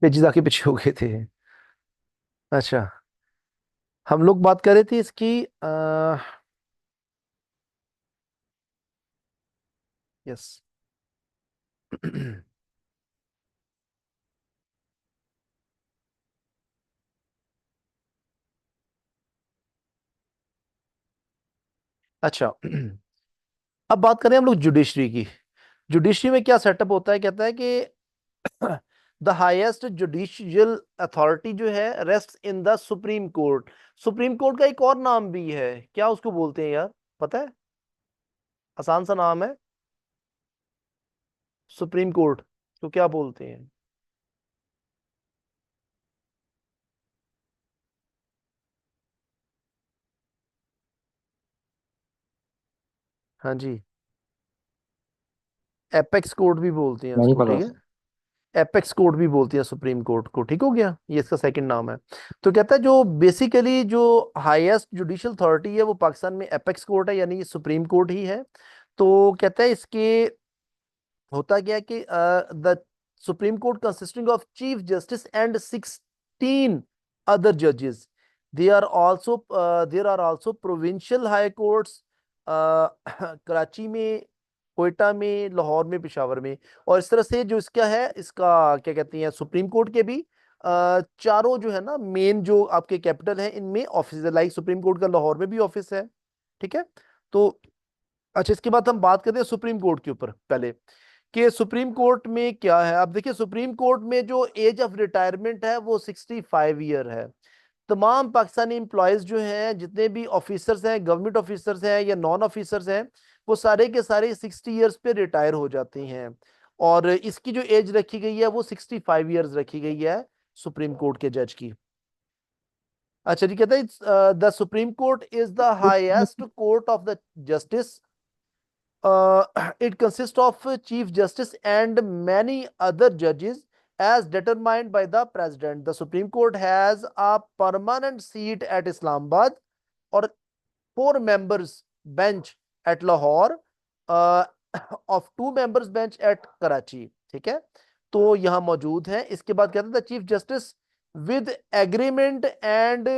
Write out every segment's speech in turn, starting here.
पेचीदा आके पीछे हो गए थे। अच्छा, हम लोग बात कर रहे थे इसकी यस। अच्छा, अब बात करें हम लोग जुडिशरी की। जुडिशरी में क्या सेटअप होता है, कहता है कि द हाईएस्ट जुडिशियल अथॉरिटी जो है rest in the supreme court. Supreme court का एक और नाम भी है, क्या उसको बोलते हैं यार, पता है? आसान सा नाम है, सुप्रीम कोर्ट तो क्या बोलते हैं? हाँ जी, एपेक्स कोर्ट भी बोलते हैं नहीं उसको, पता ठीक है। सर। एपेक्स कोर्ट भी बोलती है सुप्रीम कोर्ट को, ठीक हो गया, ये इसका सेकंड नाम है। तो कहता है जो बेसिकली जो हाईएस्ट जुडिशियल अथॉरिटी है वो पाकिस्तान में एपेक्स कोर्ट है, यानी सुप्रीम कोर्ट ही है। तो कहता है इसके होता क्या है कि the supreme court consisting of chief justice and 16 other जजेस। They are also there are also provincial high courts Karachi में, कोयटा में, लाहौर में, पेशावर में। और इस तरह से जो इसका है, इसका क्या कहते हैं, सुप्रीम कोर्ट के भी चारों जो है ना मेन जो आपके कैपिटल है इनमें ऑफिस है, लाइक सुप्रीम कोर्ट का लाहौर में भी ऑफिस है, ठीक है। तो अच्छा, इसके बाद हम बात करते हैं सुप्रीम कोर्ट के ऊपर पहले, कि सुप्रीम कोर्ट में क्या है। अब देखिए, सुप्रीम कोर्ट में जो एज ऑफ रिटायरमेंट है वो 65 ईयर है। तमाम पाकिस्तानी एम्प्लॉयज जो हैं, जितने भी ऑफिसर्स हैं, गवर्नमेंट ऑफिसर्स हैं या नॉन ऑफिसर्स हैं, वो सारे के सारे 60 ईयर्स पे रिटायर हो जाते हैं। और इसकी जो एज रखी गई है वो 65 ईयर्स रखी गई है सुप्रीम कोर्ट के जज की। अच्छा जी, कहते हैं the supreme Court is the highest court of the justice. It consists of Chief Justice and many other judges as determined by the President. The Supreme Court has a permanent seat at Islamabad or four members bench at Lahore, uh, of two members bench at Karachi. ठीक है, तो यहाँ मौजूद है। इसके बाद कहते हैं chief justice with agreement and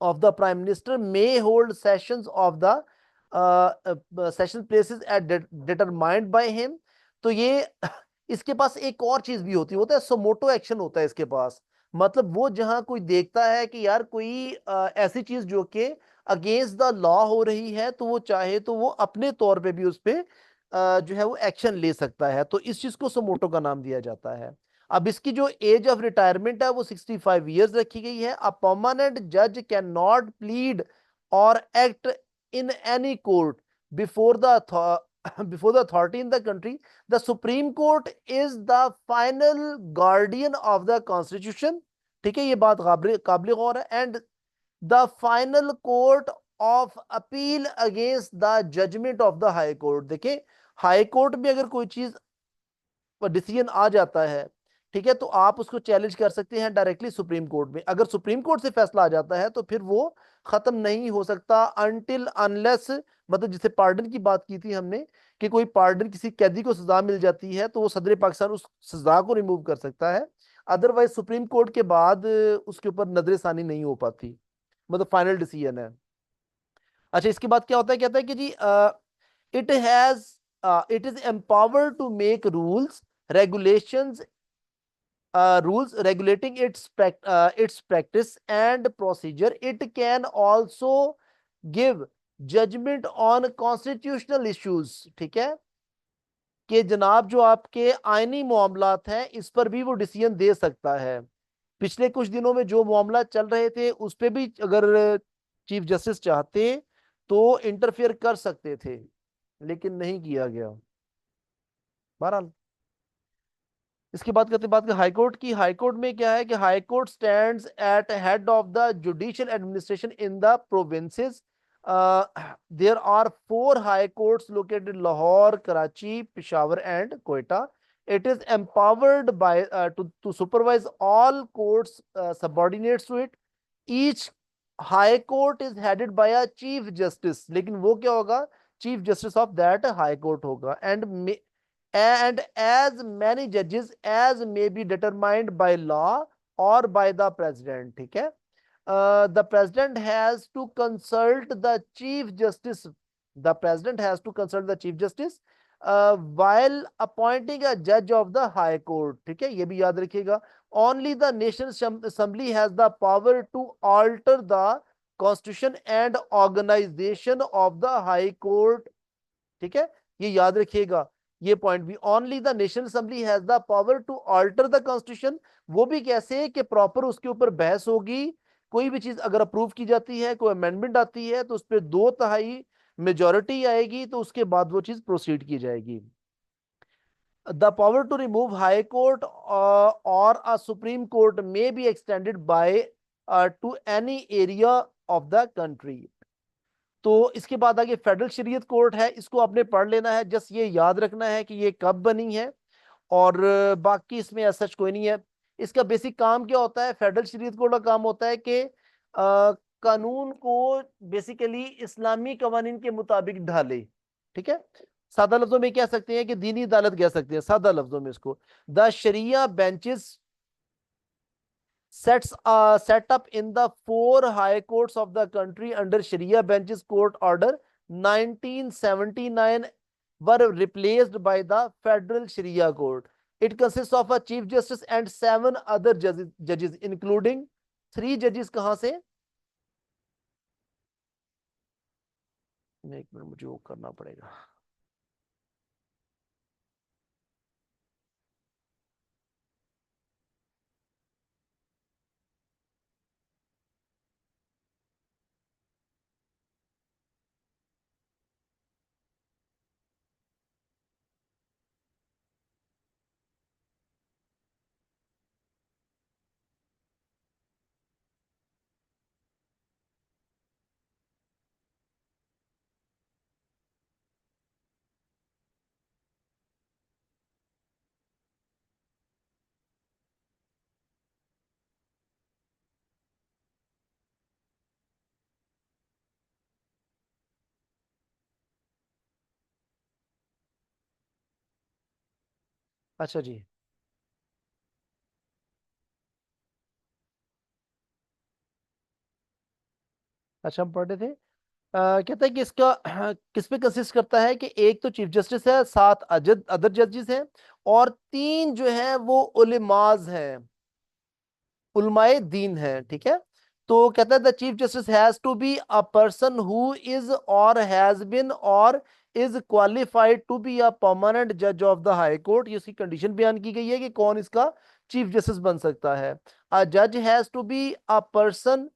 of the prime minister may hold sessions of the session places at determined by him। तो ये इसके पास एक और चीज भी होती है, होता है सोमोटो एक्शन होता है इसके पास। मतलब वो जहां कोई देखता है कि यार कोई ऐसी चीज जो कि अगेंस्ट द लॉ हो रही है, तो वो चाहे तो वो अपने तौर पे भी उस पे जो है वो एक्शन ले सकता है। तो इस चीज को सोमोटो का नाम दिया जाता है। अब इसकी जो एज ऑफ रिटायरमेंट है वो 65 ईयर्स रखी गई है। अ परमानेंट जज can not plead or act in any court before the before the authority in the country. The supreme Court is the final guardian of the constitution. ठीक है, ये बात काबिल गौर है। And the final court of appeal against the judgment of the high Court. देखिए, High court में अगर कोई चीज डिसीजन आ जाता है, ठीक है, तो आप उसको चैलेंज कर सकते हैं डायरेक्टली सुप्रीम कोर्ट में। अगर सुप्रीम कोर्ट से फैसला आ जाता है तो फिर वो खत्म नहीं हो सकता अनटिल अनलेस, मतलब जिसे पार्डन की बात की थी हमने, कि कोई पार्डन, किसी कैदी को सजा मिल जाती है तो वो सदर पाकिस्तान उस सजा को रिमूव कर सकता है। अदरवाइज सुप्रीम कोर्ट के बाद उसके ऊपर नजरसानी नहीं हो पाती, मतलब फाइनल डिसीजन है। अच्छा, इसके बाद क्या होता है, कहता है कि जी it has it is empowered to make rules regulations rules regulating its practice and procedure. It can also give judgment on constitutional issues। ठीक है, कि जनाब जो आपके आईनी मामलात हैं इस पर भी वो डिसीजन दे सकता है। पिछले कुछ दिनों में जो मामला चल रहे थे उस पे भी अगर चीफ जस्टिस चाहते तो इंटरफेयर कर सकते थे, लेकिन नहीं किया गया। बहरहाल, इसकी बात करते हाई कोर्ट की। हाई कोर्ट में क्या है कि high court stands at head of the judicial administration in the provinces. There are four high courts located Lahore, Karachi, Peshawar and Quetta. It is empowered by to supervise all courts subordinates to it. Each high court is headed by a chief justice, लेकिन वो क्या होगा, chief justice of that high court होगा। And and as many judges as may be determined by law or by the president. ठीक है, the president has to consult the chief justice. The president has to consult the chief justice while appointing a judge of the high court. ठीक है, ये भी याद रखिएगा. Only the National Assembly has the power to alter the constitution and organization of the high court. ठीक है, ये याद रखिएगा, ये पॉइंट भी. Only the National Assembly has the power to alter the constitution. वो भी कैसे कि प्रॉपर उसके ऊपर बहस होगी. कोई भी चीज अगर अप्रूव की जाती है, कोई अमेंडमेंट आती है, तो उस पर 2/3 मेजोरिटी आएगी, तो उसके बाद वो चीज प्रोसीड की जाएगी. The power to remove high court और a supreme court may be extended by to any area of the country. तो इसके बाद आगे फेडरल शरीयत कोर्ट है, इसको आपने पढ़ लेना है. जस्ट ये याद रखना है कि ये कब बनी है, और बाकी इसमें ऐसा कोई नहीं है. इसका बेसिक काम क्या होता है? फेडरल शरीयत कोर्ट का काम होता है कि कानून को बेसिकली इस्लामी कवानीन के मुताबिक ढाले. ठीक है, सादा लफ्जों में कह सकते हैं कि दीनी अदालत कह सकते हैं सादा लफ्जों में इसको. The sharia benches set up in the 4 high courts of the country under Sharia benches court order 1979 were replaced by the federal Sharia court. It consists of a chief justice and 7 other judges including 3 judges. कहां से? एक minute, मुझे वो करना पड़ेगा. अच्छा जी, अच्छा हम पढ़ रहे थे. कहता है कि इसका किस पे कंसिस्ट करता है कि एक तो चीफ जस्टिस है, 7 अदर जजेस हैं, और 3 जो है वो उलेमाज हैं, उलमाए दीन है. ठीक है, तो कहता है the chief justice has to be a person who is or has been or is qualified to be a permanent जज ऑफ द हाई कोर्ट. ये उसकी कंडीशन बयान की गई है कि कौन इसका चीफ जस्टिस बन सकता है. अ जज has to be a person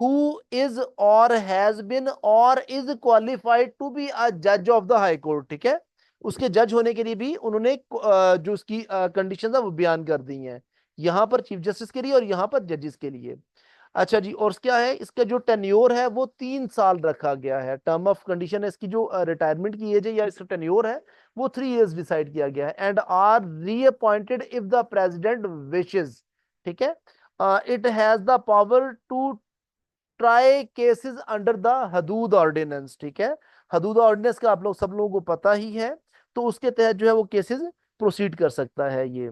who is or has been or is qualified to be a judge of the high court. ठीक है, उसके जज होने के लिए भी उन्होंने जो उसकी कंडीशन है वो बयान कर दी हैं, यहां पर चीफ जस्टिस के लिए और यहां पर जजेस के लिए. अच्छा जी, और क्या है इसका जो टेन्योर है वो 3 साल रखा गया है. टर्म ऑफ कंडीशन है इसकी, जो रिटायरमेंट की एज है या इसका टेन्योर है वो 3 years डिसाइड किया गया है. And are reappointed if the president wishes. ठीक है, it has the power to try cases under the Hudood ordinance. ठीक है, हदूद ऑर्डिनेंस का आप लोग सब लोगों को पता ही है, तो उसके तहत जो है वो केसेस प्रोसीड कर सकता है ये.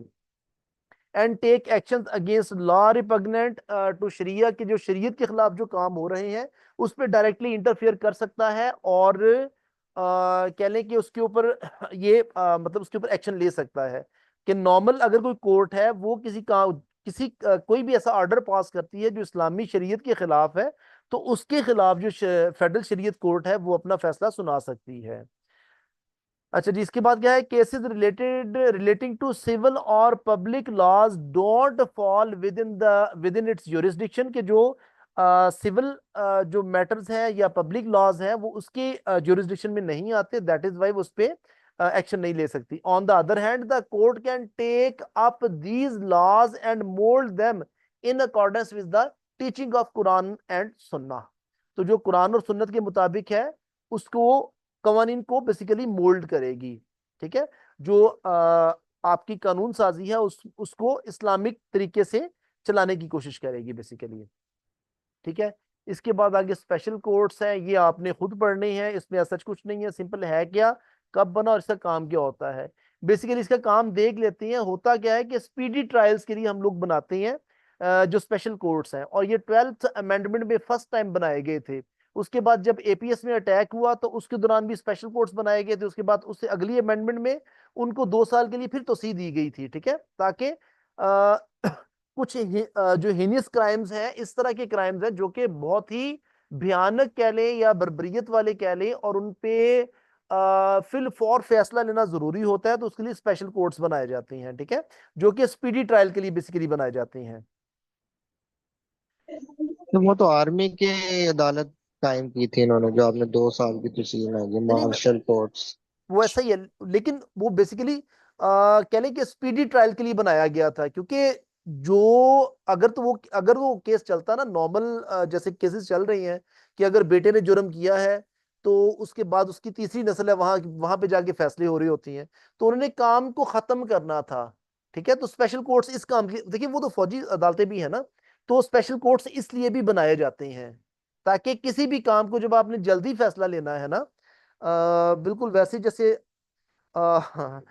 And take action against law repugnant to Sharia, के जो शरीयत के खिलाफ जो काम हो रहे हैं उस पर डायरेक्टली इंटरफेयर कर सकता है, और कह लें कि उसके ऊपर ये मतलब उसके ऊपर एक्शन ले सकता है. कि नॉर्मल अगर कोई कोर्ट है वो कोई भी ऐसा ऑर्डर पास करती है जो इस्लामी शरीयत के खिलाफ है, तो उसके खिलाफ जो फेडरल शरीयत कोर्ट है वो अपना फैसला सुना सकती है. अच्छा जी, इसके बाद क्या है? Cases relating to civil or public laws don't fall within its jurisdiction. के जो सिविल जो मैटर्स है या पब्लिक लॉज है वो उसके ज्यूरिसडिक्शन में नहीं आते, दैट इज वाई उस पे एक्शन नहीं ले सकती. On the other hand the court can take up these laws and mould them in accordance with the teaching of Quran and Sunnah. तो जो कुरान और सुन्नत के मुताबिक है उसको कवानीन को बेसिकली मोल्ड करेगी. ठीक है, जो आपकी कानून साजी है उसको इस्लामिक तरीके से चलाने की कोशिश करेगी बेसिकली. ठीक है, इसके बाद आगे स्पेशल कोर्ट्स हैं, ये आपने खुद पढ़ने हैं, इसमें ऐसा कुछ नहीं है, सिंपल है क्या, कब बना और इसका काम क्या होता है. बेसिकली इसका काम देख लेते हैं। होता क्या है कि स्पीडी ट्रायल्स के लिए हम लोग बनाते हैं जो स्पेशल कोर्ट्स हैं, और ये 12th अमेंडमेंट में फर्स्ट टाइम बनाए गए थे। उसके बाद जब एपीएस में अटैक हुआ तो उसके दौरान भी स्पेशल कोर्ट्स बनाए गए थे। उसके बाद उससे अगली अमेंडमेंट में उनको 2 साल के लिए फिर तोसी दी गई थी, ठीक है, ताकि कुछ जो हीनियस क्राइम्स हैं, इस तरह के क्राइम्स हैं जो कि बहुत ही भयानक कह लें या बर्बरियत वाले कह लें, और उन पे फिल फॉर फैसला लेना जरूरी होता है, तो उसके लिए स्पेशल कोर्ट्स बनाए जाते हैं, ठीक है, जो कि स्पीडी ट्रायल के लिए बेसिकली बनाए जाते हैं। तो वो तो आर्मी के अदालत कायम की थी इन्होंने, जो आपने 2 साल की तशीन है, नहीं नहीं, मार्शल कोर्ट्स। वो ऐसा ही है, लेकिन वो बेसिकली कह लें कि स्पीडी ट्रायल के लिए बनाया गया था, क्योंकि जो अगर वो केस चलता ना नॉर्मल जैसे केसेस चल रही हैं, कि अगर बेटे ने जुर्म किया है तो उसके बाद उसकी तीसरी नस्ल है, वहां वहां पे जाके फैसले हो रही होती हैं, तो उन्होंने काम को खत्म करना था, ठीक है। तो स्पेशल कोर्ट्स इस काम की, देखिए वो तो फौजी अदालतें भी है ना, तो स्पेशल कोर्ट्स इसलिए भी बनाए जाते हैं ताकि किसी भी काम को जब आपने जल्दी फैसला लेना है ना, बिल्कुल वैसे जैसे हाँ,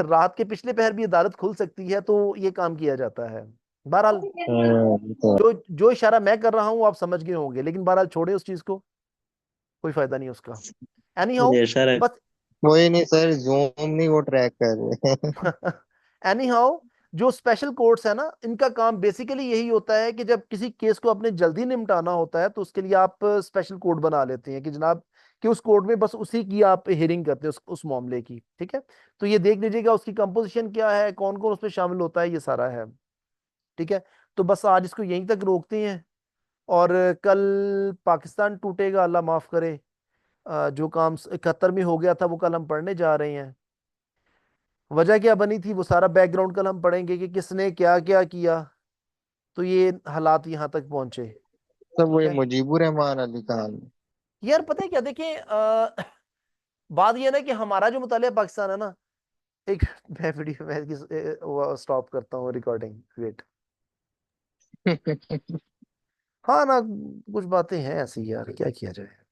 रात के पिछले पहर भी अदालत खुल सकती है, तो ये काम किया जाता है। बहरहाल तो जो जो इशारा मैं कर रहा हूं आप समझ गए होंगे, लेकिन बहरहाल छोड़े उस चीज को, कोई फायदा नहीं उसका। एनी हाउ, ये सर, बस कोई नहीं सर, जूम नहीं वो ट्रैक कर रहे। एनी हाउ, जो स्पेशल कोर्ट्स है ना, इनका काम बेसिकली यही होता है कि जब किसी केस को अपने जल्दी निपटाना होता है तो उसके लिए आप स्पेशल कोर्ट बना लेते हैं कि जनाब कि उस कोर्ट में बस उसी की आप हियरिंग करते हैं उस मामले की, ठीक है। तो ये देख लीजिएगा उसकी कंपोजिशन क्या है, कौन कौन उसमें शामिल होता है, ये सारा है, ठीक है। तो बस आज इसको यहीं तक रोकते हैं, और कल पाकिस्तान टूटेगा, अल्लाह माफ करे। जो काम 71 में हो गया था वो कल हम पढ़ने जा रहे हैं। वजह क्या बनी थी वो सारा बैकग्राउंड कल हम पढ़ेंगे कि किसने क्या क्या किया, तो ये हालात यहाँ तक पहुंचे, सब ठीक वही है। मुजीबुर रहमान अली खान। यार पता है क्या, देखिए बात ये है ना कि हमारा जो मुतालिया पाकिस्तान है ना, एक मैं वीडियो में वो स्टॉप करता हूँ रिकॉर्डिंग, वेट। हाँ ना, कुछ बातें हैं ऐसी यार, क्या किया जाए।